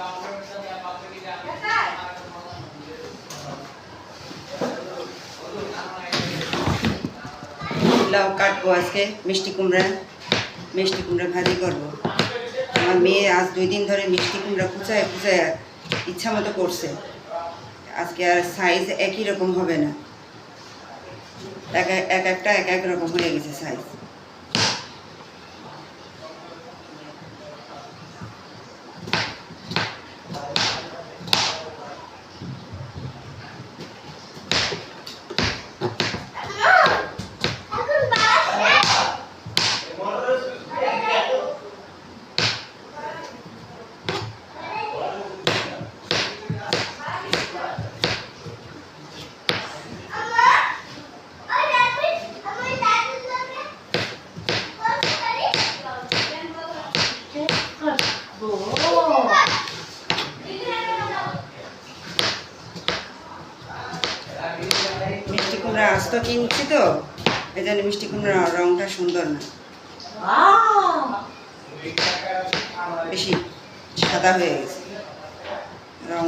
লাউ কাটবো আজকে, মিষ্টি কুমড়া ভাজি করবো। আমার মেয়ে আজ 2 দিন ধরে মিষ্টি কুমড়া কুচায় ইচ্ছা মতো করছে। আজকে আর সাইজ একই রকম হবে না, একটা এক এক রকম হয়ে গেছে সাইজ। মিষ্টি কুমড়া আস্ত কিনছি তো, এই জন্য মিষ্টি কুমড়ার রঙটা সুন্দর না, বেশি সাদা হয়ে গেছে, রং